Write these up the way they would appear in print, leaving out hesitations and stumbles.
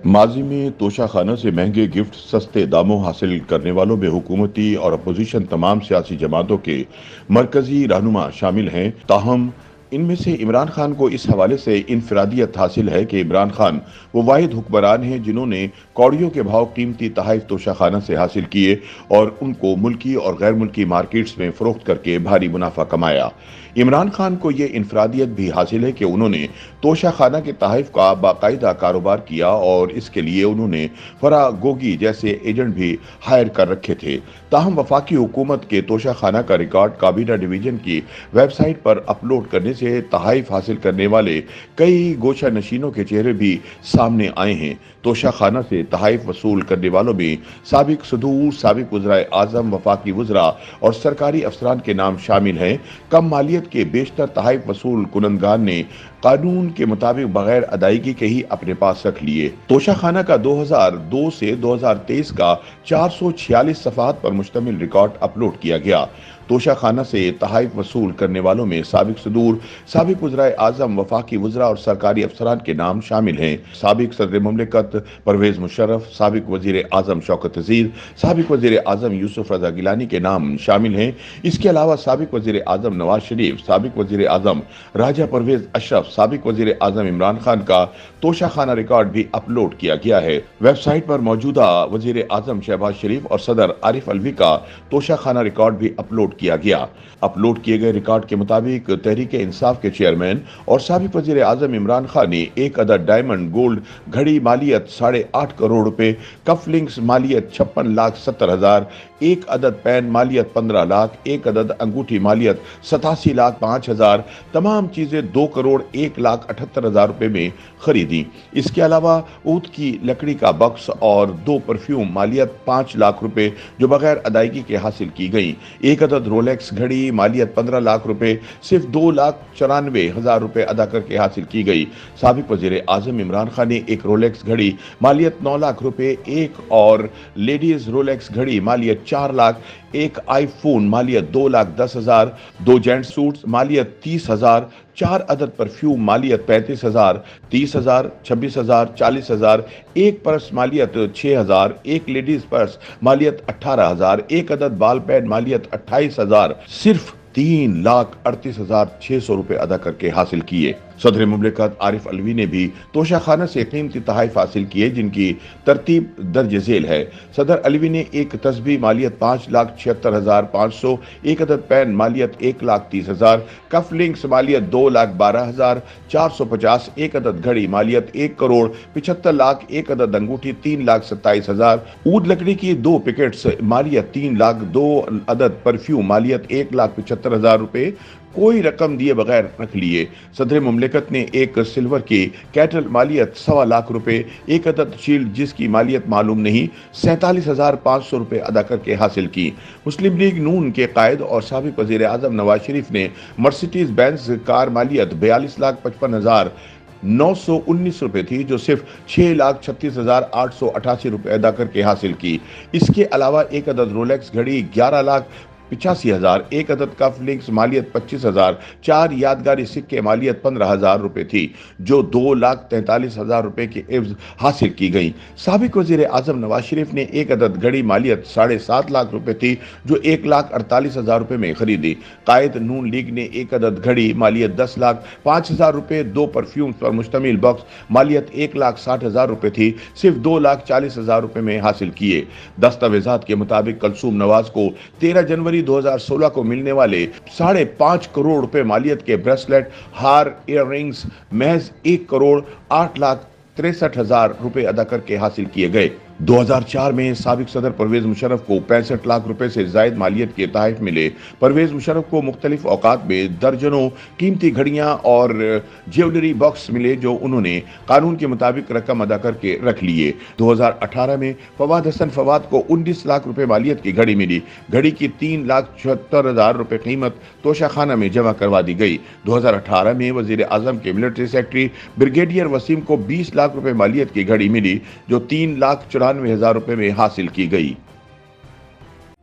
माजी में तोशाखाना से महंगे गिफ्ट सस्ते दामों हासिल करने वालों में हुकूमती और अपोजिशन तमाम सियासी जमातों के मरकजी रहनुमा शामिल हैं। ताहम इनमें से इमरान खान को इस हवाले से इनफरादियत हासिल है कि इमरान खान वो वाहिद हुक्मरान हैं जिन्होंने कौड़ियों के भाव कीमती तोहफ़े तोशाखाना से हासिल किए और उनको मुल्की और गैर मुल्की मार्केट्स में फरोख्त करके भारी मुनाफा कमाया। इमरान खान को ये इनफरादियत भी हासिल है कि उन्होंने तोशाखाना के तोहफ़े का बाकायदा कारोबार किया और इसके लिए उन्होंने फरागोगी जैसे एजेंट भी हायर कर रखे थे। ताहम वफाकी हुकूमत के तोशाखाना का रिकॉर्ड काबीना डिवीजन की वेबसाइट पर अपलोड करने से तोहफ़े हासिल करने वाले कई गोशा नशीनों के चेहरे भी सामने आए हैं। तोशाखाना से तोहफ़े वसूल करने वालों में साबिक सदूर, साबिक वज़राए आज़म, वफाकी वज़रा और सरकारी अफसरान के नाम शामिल हैं। कम मालियत के बेशतर तोहफ़े वसूल कुनंदगार ने कानून के मुताबिक बगैर अदायगी के ही अपने पास रख लिए। तोशाखाना का 2002 से 2023 का 446 सफ़हात पर मुश्तमिल रिकॉर्ड अपलोड किया गया। तोशाखाना से तोहफ़े वसूल करने वालों में साबिक सदूर, साबिक वज़राए आज़म, वफाकी वज़रा और सरकारी अफसरान के नाम शामिल हैं। साबिक सदर मुमलिकत परवेज़ मुशर्रफ, साबिक वज़ीर आज़म शौकत अज़ीज़, साबिक वज़ीर आज़म यूसुफ रज़ा गिलानी के नाम शामिल हैं। इसके अलावा साबिक वज़ीर आज़म नवाज शरीफ, साबिक वज़ीर आज़म राजा परवेज़ अशरफ, साबिक वज़ीर आज़म इमरान खान का तोशाखाना रिकॉर्ड भी अपलोड किया गया है। वेबसाइट पर मौजूदा वज़ीर आज़म शहबाज शरीफ और सदर आरिफ अलवी का तोशाखाना रिकॉर्ड भी अपलोड किया गया। अपलोड किए गए रिकॉर्ड के मुताबिक तहरीक इंसाफ के चेयरमैन और साबिक वज़ीर आज़म इमरान खान ने एक अदद डायमंड गोल्ड घड़ी मालियत 8.5 करोड़ रुपए, कफलिंग्स मालियत 56,70,000, एक अदद पैन मालियत 15 लाख, एक अदद अंगूठी मालियत 87,05,000, तमाम चीजें 2,01,78,000 रुपए में खरीदी। इसके अलावा ऊद की लकड़ी का बक्स और 2 परफ्यूम मालियत 5 लाख रुपए जो बगैर अदायगी के हासिल की गई। एक अदद रोलेक्स घड़ी मालियत 15 लाख रुपए सिर्फ 2,94,000 रुपए अदा करके हासिल की गई। साबिक वज़ीर आज़म इमरान खान ने एक रोलेक्स घड़ी मालियत 9 लाख रुपए, एक और लेडीज रोलेक्स घड़ी मालियत 4 लाख, एक आईफोन मालियत 2,10,000, 2 जेंट सूट्स मालियत 30,000, 4 अदद परफ्यूम मालियत 35,000, 30,000, 26,000, 40,000, एक पर्स मालियत 6,000, एक लेडीज पर्स मालियत 18,000, एक अदद बाल पैड मालियत 28,000, सिर्फ 3,38,600 रुपए अदा करके हासिल किए। सदर मुमलिकत आरिफ अलवी ने भी तोशाखाना से कीमती तोहफ़े हासिल किए जिनकी तरतीब दर्ज झेल है। सदर अलवी ने एक तस्बीह मालियत 5,76,500, एक अदद पैन मालियत 1,30,000, कफलिंग्स मालियत 2,12,450, एक अदद घड़ी मालियत 1,75,00,000, एक अदद अंगूठी 3,27,000, ऊद लकड़ी की 2 पैकेट्स मालियत 3 लाख, 2 अदद परफ्यूम मालियत 1,75,000 रुपए कोई रकम दिए बगैर रख लिए। सदर मुमलिकत ने एक सिल्वर की कैटल मालियत 1.25 लाख रुपए, एक अदद शील्ड जिसकी मालियत मालूम नहीं 47,500 रुपए अदा करके हासिल की। मुस्लिम लीग नून के कायद और साबिक वज़ीर आज़म नवाज शरीफ ने मर्सिडीज बेंज कार मालियत 42,55,919 रुपए थी जो सिर्फ 6,36,888 रुपए अदा करके हासिल की। इसके अलावा एक अदद रोलेक्स घड़ी 11,85,000, एक अदद कफलिंग्स मालियत 25,000, 4 यादगारी सिक्के मालियत 15,000 रुपए थी जो 2,43,000 रुपए की एवज हासिल की गई। साबिक वज़ीर आज़म नवाज शरीफ ने एक अदद घड़ी मालियत 7.5 लाख रुपए थी जो 1,48,000 रुपए में खरीदी। कायद नून लीग ने एक अदद घड़ी मालियत 10,05,000 रुपए, 2 परफ्यूम पर मुश्तमिल बॉक्स मालियत 1,60,000 रुपए थी सिर्फ 2,40,000 रुपए में हासिल किए। दस्तावेजात के मुताबिक कलसूम नवाज को 13 जनवरी 2016 को मिलने वाले 5.5 करोड़ रुपए मालियत के ब्रेसलेट, हार, इयररिंग्स महज 1,08,63,000 रुपए अदा करके हासिल किए गए। 2004 में साबिक सदर परवेज मुशर्रफ को 65 लाख रुपए से जायद मालियत के तोहफ़े मिले। परवेज मुशर्रफ को मुख्तलिफ औकात में दर्जनों कीमती घड़ियां और ज्वेलरी बॉक्स मिले जो उन्होंने कानून के मुताबिक रकम अदा करके रख लिए। 2018 में फवाद हसन फवाद को 19 लाख रुपए मालियत की घड़ी मिली। घड़ी की 3,76,000 रुपए कीमत तोशाखाना में जमा करवा दी गई। 2018 में वजीर आजम के मिलिट्री सेक्रेटरी ब्रिगेडियर वसीम को 20 लाख रुपए मालियत की घड़ी मिली जो 3,94,000 रुपए में हासिल की गई।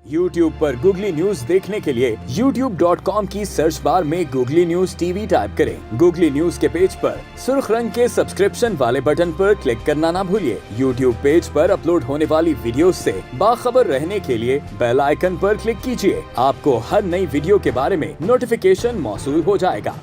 YouTube पर गूगली न्यूज देखने के लिए youtube.com की सर्च बार में गूगली न्यूज टीवी टाइप करें। गूगली न्यूज के पेज पर सुर्ख रंग के सब्सक्रिप्शन वाले बटन पर क्लिक करना ना भूलिए। YouTube पेज पर अपलोड होने वाली वीडियोस से बाखबर रहने के लिए बेल आइकन पर क्लिक कीजिए। आपको हर नई वीडियो के बारे में नोटिफिकेशन मौसूल हो जाएगा।